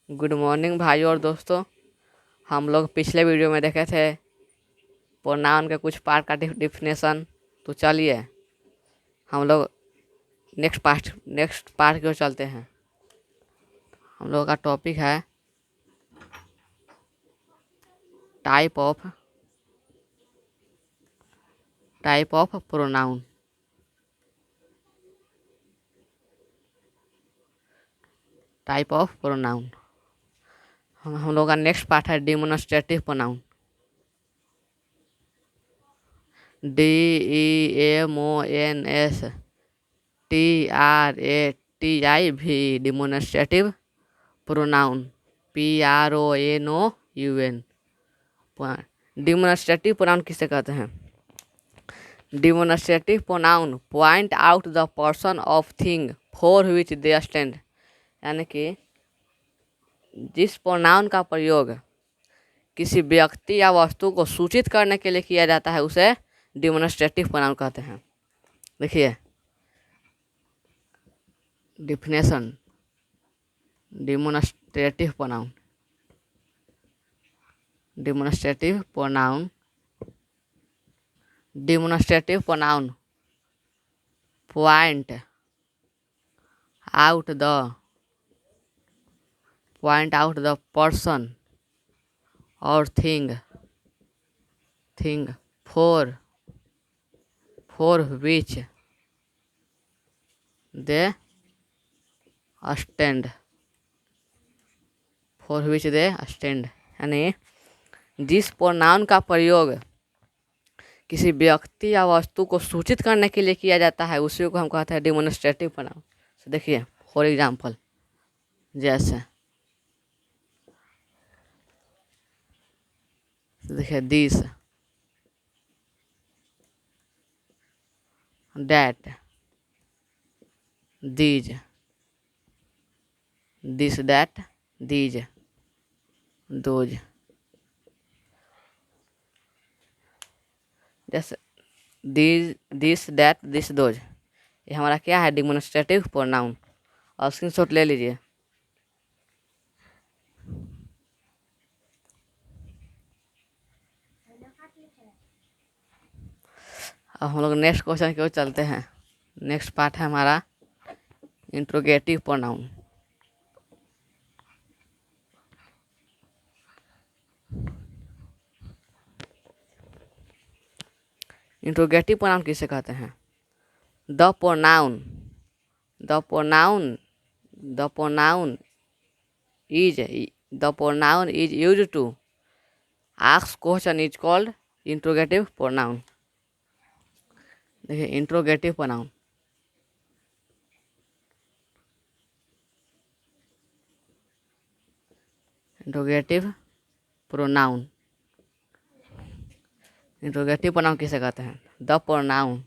Good morning भाइयों और दोस्तों। हम लोग पिछले वीडियो में देखे थे प्रोनाउन के कुछ पार्ट का डिफिनेशन। तो चलिए हम लोग नेक्स्ट पार्ट की ओर चलते हैं। हम लोग का टॉपिक है type of pronoun. Type of pronoun हम लोग का नेक्स्ट पार्ट है demonstrative pronoun. DEMONSTRATIV demonstrative pronoun. PRONOUN। Demonstrative pronoun किसे कहते हैं? Demonstrative pronoun point out the person of thing for which they stand. यानी कि जिस प्रोनाउन का प्रयोग किसी व्यक्ति या वस्तु को सूचित करने के लिए किया जाता है उसे डिमोन्स्ट्रेटिव प्रोनाउन कहते हैं। देखिए definition. Demonstrative pronoun point out the person और thing for which they stand. यानी जिस प्रोनाउन का प्रयोग किसी व्यक्ति या वस्तु को सूचित करने के लिए किया जाता है उसी को हम कहते हैं डिमोन्स्ट्रेटिव प्रोनाउन। तो देखिए फॉर एग्जांपल जैसे देखिए this, that, these, this that these, those. जैसे दिस दैट दिस दोज, ये हमारा क्या है? Demonstrative pronoun. और स्क्रीनशॉट ले लीजिए। अब हम लोग नेक्स्ट क्वेश्चन की ओर चलते हैं। नेक्स्ट पार्ट है हमारा इंट्रोगेटिव प्रोनाउन। इंट्रोगेटिव प्रोनाउन किसे कहते हैं? The pronoun is used to ask question is called interrogative pronoun. देखिए इंट्रोगेटिव प्रोनाउन इंट्रोगेटिव प्रोनाउन किसे कहते हैं? The pronoun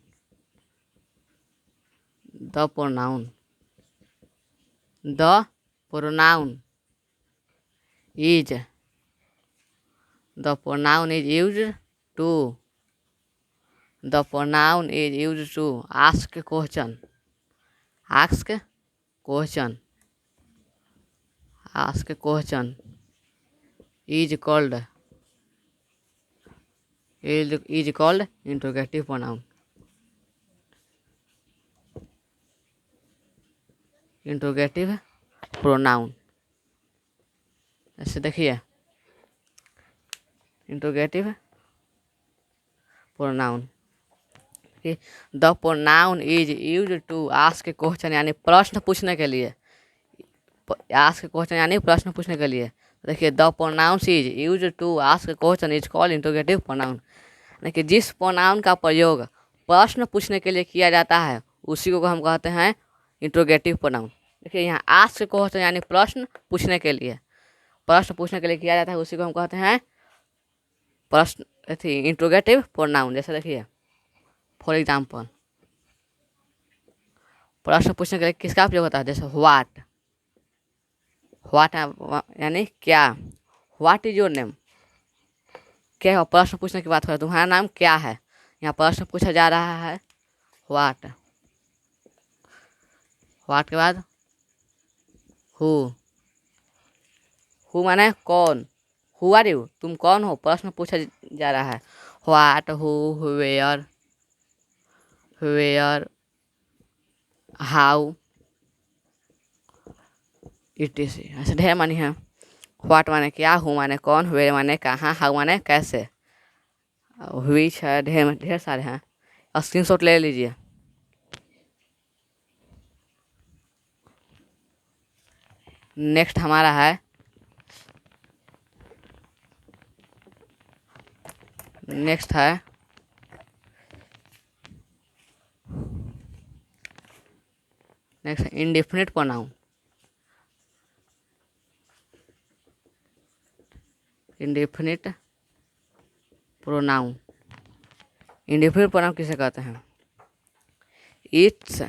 is used to ask question is called interrogative pronoun. ऐसे देखिए इंट्रोगेटिव प्रोनाउन कि the pronoun is used to ask question, यानी प्रश्न पूछने के लिए। देखिए the pronoun is used to ask question is called interrogative pronoun. यानी कि जिस प्रोनाउन का प्रयोग प्रश्न पूछने के लिए किया जाता है उसी को हम कहते हैं इंट्रोगेटिव प्रोनाउन। देखिए यहाँ आस्क क्वेश्चन यानी प्रश्न पूछने के लिए किया जाता है उसी को हम कहते हैं इंट्रोगेटिव प्रोनाउन। जैसे देखिए फॉर एग्जाम्पल प्रश्न पूछने के लिए किसका प्रयोग होता है? जैसे व्हाट यानी क्या। व्हाट इज योर नेम, क्या प्रश्न पूछने की बात करें तुम्हारा नाम क्या है। यहाँ प्रश्न पूछा जा रहा है व्हाट के बाद हु हु माने कौन, हु आर यू, तुम कौन हो, प्रश्न पूछा जा रहा है। What, who, where, where, how, it ऐसे ढेर मानी है। व्हाट माने क्या, हु माने कौन, वेयर माने कहाँ, हाउ माने कैसे, व्हिच है, ढेर सारे हैं। स्क्रीनशॉट ले लीजिए। नेक्स्ट हमारा है, नेक्स्ट है next indefinite pronoun. Indefinite pronoun, indefinite pronoun किसे कहते हैं। It's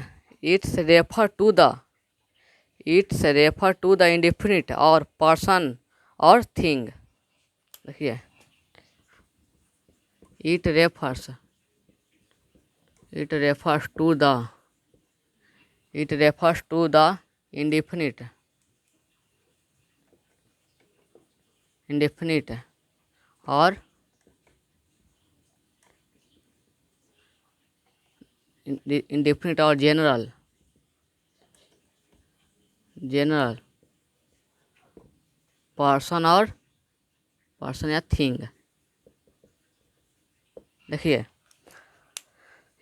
it's refer to the it's refer to the indefinite और पर्सन और थिंग। देखिए, it refers it refers to the it refers to the indefinite indefinite और indefinite और general general person और person या थिंग। देखिए,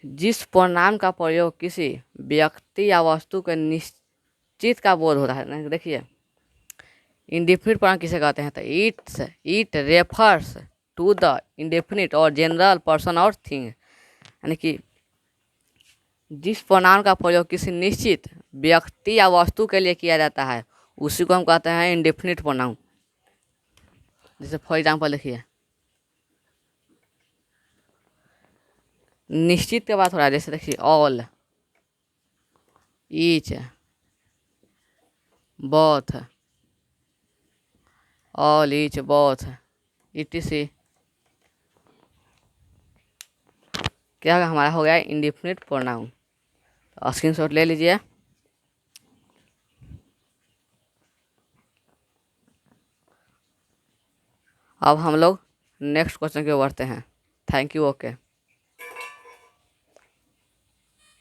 जिस प्रोनाउन का प्रयोग किसी व्यक्ति या वस्तु के निश्चित का बोध होता है। देखिए, इंडेफिनिट प्रोनाउन किसे कहते हैं, तो it refers to the indefinite और जनरल पर्सन और थिंग। यानी कि जिस प्रोनाउन का प्रयोग किसी निश्चित व्यक्ति या वस्तु के लिए किया जाता है उसी को हम कहते हैं इंडेफिनिट प्रोनाउन। जैसे फॉर एग्जाम्पल देखिए, निश्चित के बाद हो रहा है। जैसे देखिए, all, each, both, all, each, both, etc। क्या हमारा हो गया इंडेफिनिट प्रोनाउन। तो स्क्रीनशॉट ले लीजिए। अब हम लोग नेक्स्ट क्वेश्चन की ओर बढ़ते हैं। Thank you. ओके।